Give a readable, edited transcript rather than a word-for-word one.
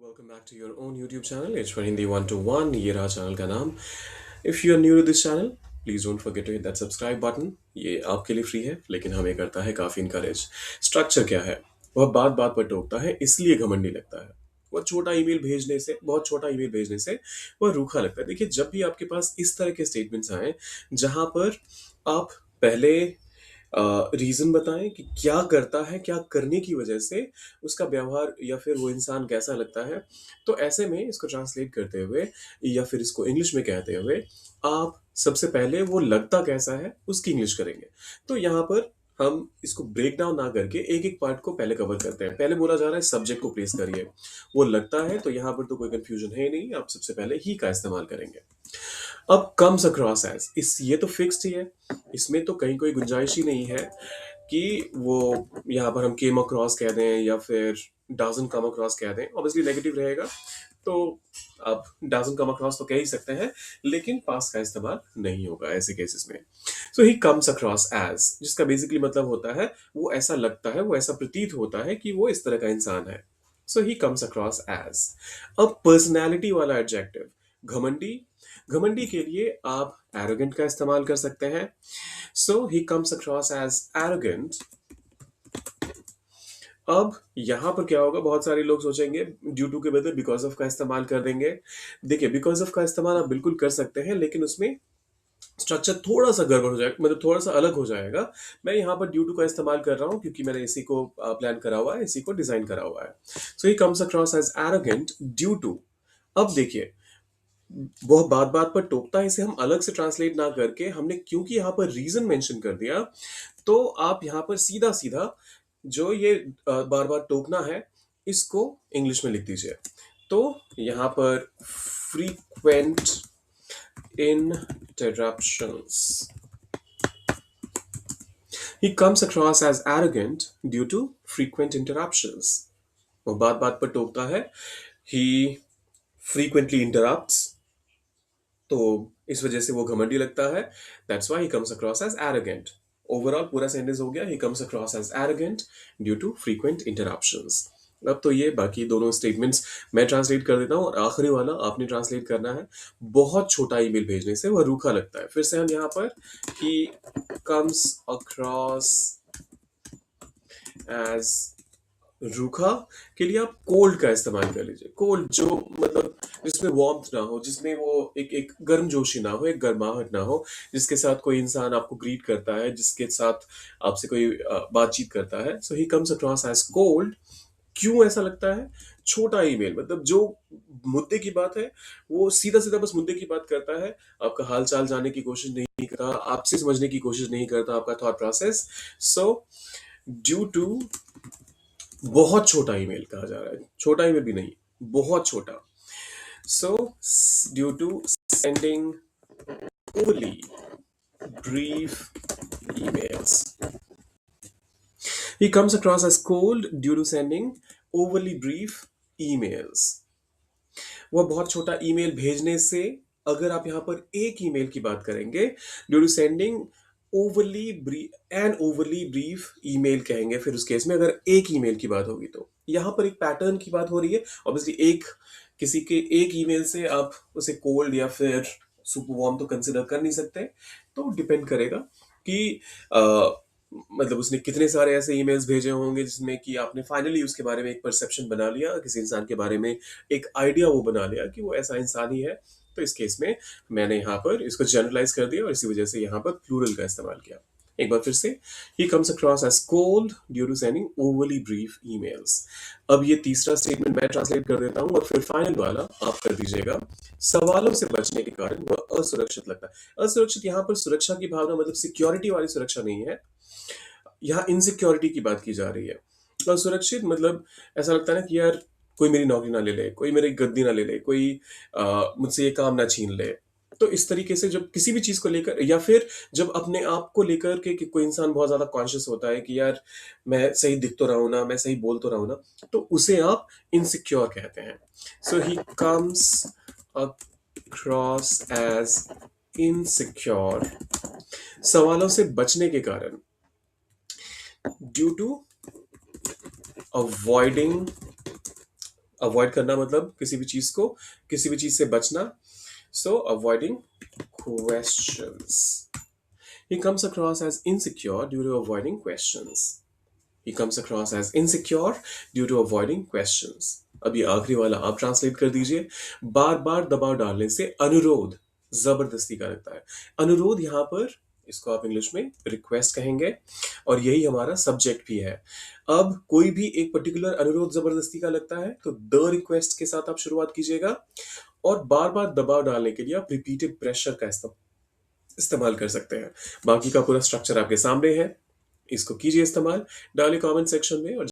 Welcome back to your own YouTube channel H for Hindi 1 to 1। ये रहा channel का नाम। If you are new to this channel, please don't forget to hit that subscribe button. ये आपके लिए free है, लेकिन हमें करता है काफ़ी इनकरेज। स्ट्रक्चर क्या है? वह बात बात पर टोकता है, इसलिए घमंडी लगता है। वह छोटा ईमेल भेजने से, बहुत छोटा ईमेल भेजने से वह रूखा लगता है। देखिए, जब भी आपके पास इस तरह के स्टेटमेंट्स आए जहाँ पर आप पहले रीज़न बताएँ कि क्या करता है, क्या करने की वजह से उसका व्यवहार या फिर वो इंसान कैसा लगता है। तो ऐसे में इसको ट्रांसलेट करते हुए या फिर इसको इंग्लिश में कहते हुए आप सबसे पहले वो लगता कैसा है, उसकी इंग्लिश करेंगे। तो यहाँ पर हम इसको ब्रेक डाउन ना करके एक-एक पार्ट को पहले कवर करते हैं। पहले बोला जा रहा है सब्जेक्ट को प्लेस करिए। वो लगता है तो यहाँ पर तो कोई कन्फ्यूजन है ही नहीं, आप सबसे पहले ही का इस्तेमाल करेंगे। अब कम्स अक्रॉस एज़ इस ये तो फिक्स्ड ही है, इसमें तो कहीं कोई गुंजाइश ही नहीं है कि वो यहाँ पर हम केम अक्रॉस कह दें या फिर डज़न्ट कम अक्रॉस कह दें। ऑब्वियसली नेगेटिव रहेगा, तो आप डज़न्ट कम अक्रॉस तो कह ही सकते हैं, लेकिन पास्ट का इस्तेमाल नहीं होगा ऐसे केसेस में। सो ही कम्स अक्रॉस एज़ जिसका बेसिकली मतलब होता है वो ऐसा लगता है, वो ऐसा प्रतीत होता है कि वो इस तरह का इंसान है। So he comes across as. अब पर्सनैलिटी वाला एडजेक्टिव घमंडी, घमंडी के लिए आप एरोगेंट का इस्तेमाल कर सकते हैं। So he comes across as arrogant. अब यहाँ पर क्या होगा, बहुत सारे लोग सोचेंगे ड्यू टू के बदले बिकॉज ऑफ का इस्तेमाल कर देंगे। देखिए, बिकॉज ऑफ का इस्तेमाल आप बिल्कुल कर सकते हैं, लेकिन उसमें स्ट्रक्चर थोड़ा सा गड़बड़ हो जाएगा, मतलब थोड़ा सा अलग हो जाएगा। मैं यहाँ पर ड्यू टू का इस्तेमाल कर रहा हूँ क्योंकि मैंने इसी को प्लान करा हुआ है, इसी को डिजाइन करा हुआ है। So he comes across as arrogant due to. अब देखिए, वह बात बात पर टोकता है, इसे हम अलग से ट्रांसलेट ना करके हमने क्योंकि यहाँ पर रीजन मेंशन कर दिया, तो आप यहाँ पर सीधा सीधा जो ये बार बार टोकना है इसको इंग्लिश में लिख दीजिए। तो यहाँ पर frequent interruptions. He comes across as arrogant due to frequent interruptions. वो बात बात पर टोकता है। He frequently interrupts, तो इस वजह से वो घमंडी लगता है। That's why he comes across as arrogant. Overall पूरा सेंटेंस हो गया, he comes across as arrogant due to frequent interruptions. अब तो ये बाकी दोनों स्टेटमेंट्स मैं ट्रांसलेट कर देता हूँ और आखिरी वाला आपने ट्रांसलेट करना है। बहुत छोटा ईमेल भेजने से वह रूखा लगता है। फिर से हम यहाँ पर ही कम्स अक्रॉस एज रूखा के लिए आप कोल्ड का इस्तेमाल कर लीजिए। कोल्ड जो मतलब जिसमें वार्मथ ना हो, जिसमें वो एक एक गर्मजोशी ना हो, एक गर्माहट ना हो, जिसके साथ कोई इंसान आपको ग्रीट करता है, जिसके साथ आपसे कोई बातचीत करता है। So he comes across as cold. क्यों ऐसा लगता है? छोटा ईमेल, मतलब जो मुद्दे की बात है वो सीधा सीधा बस मुद्दे की बात करता है, आपका हाल चाल जानने की कोशिश नहीं करता, आपसे समझने की कोशिश नहीं करता आपका thought process. So due to बहुत छोटा ईमेल कहा जा रहा है, छोटा ईमेल भी नहीं, बहुत छोटा। So due to sending overly brief emails, he comes across as cold due to sending overly brief emails. वह बहुत छोटा ईमेल भेजने से, अगर आप यहाँ पर एक ईमेल की बात करेंगे, due to sending overly brief email कहेंगे। फिर उस केस में अगर एक ईमेल की बात होगी तो यहाँ पर एक पैटर्न की बात हो रही है। ऑब्वियसली एक किसी के एक ईमेल से आप उसे कोल्ड या फिर सुपर वार्म तो कंसिडर कर नहीं सकते। तो डिपेंड करेगा कि मतलब उसने कितने सारे ऐसे ईमेल्स भेजे होंगे जिसमें कि आपने फाइनली उसके बारे में एक परसेप्शन बना लिया, किसी इंसान के बारे में एक आइडिया वो बना लिया कि वो ऐसा इंसान ही है। तो इस केस में मैंने यहाँ पर इसको जनरलाइज कर दिया और इसी वजह से यहाँ पर प्लूरल का इस्तेमाल किया। एक बार फिर से, he comes across as cold due to sending overly brief emails. अब ये तीसरा स्टेटमेंट मैं ट्रांसलेट कर देता हूँ और फिर फाइनल वाला आप कर दीजिएगा। सवालों से बचने के कारण वह असुरक्षित लगता है। असुरक्षित यहाँ पर सुरक्षा की भावना मतलब सिक्योरिटी वाली सुरक्षा नहीं है, यहाँ इनसिक्योरिटी की बात की जा रही है। और सुरक्षित मतलब ऐसा लगता है ना कि यार कोई मेरी नौकरी ना ले ले, कोई मेरी गद्दी ना ले ले, कोई मुझसे ये काम ना छीन ले। तो इस तरीके से जब किसी भी चीज को लेकर या फिर जब अपने आप को लेकर के कि कोई इंसान बहुत ज्यादा कॉन्शियस होता है कि यार मैं सही दिख तो रहा हूं ना, मैं सही बोल तो रहा हूं ना, तो उसे आप इनसिक्योर कहते हैं। So he comes across as insecure, सवालों से बचने के कारण, ड्यू टू अवॉइडिंग अवॉइड करना मतलब किसी भी चीज से बचना. सो avoiding questions. He comes across as insecure due to avoiding questions. He comes across as insecure due to avoiding questions. अब ये आखिरी वाला आप ट्रांसलेट कर दीजिए. बार बार दबाव डालने से अनुरोध जबरदस्ती का लगता है. अनुरोध यहां पर इसको आप इंग्लिश में रिक्वेस्ट कहेंगे और यही हमारा सब्जेक्ट भी है. अब कोई भी एक पर्टिकुलर अनुरोध जबरदस्ती का लगता है तो द रिक्वेस्ट के साथ आप शुरुआत कीजिएगा और बार बार दबाव डालने के लिए आप रिपीटेड प्रेशर का इस्तेमाल कर सकते हैं. बाकी का पूरा स्ट्रक्चर आपके सामने है. इसको कीजिए इस्तेमाल. डालिए कमेंट सेक्शन में और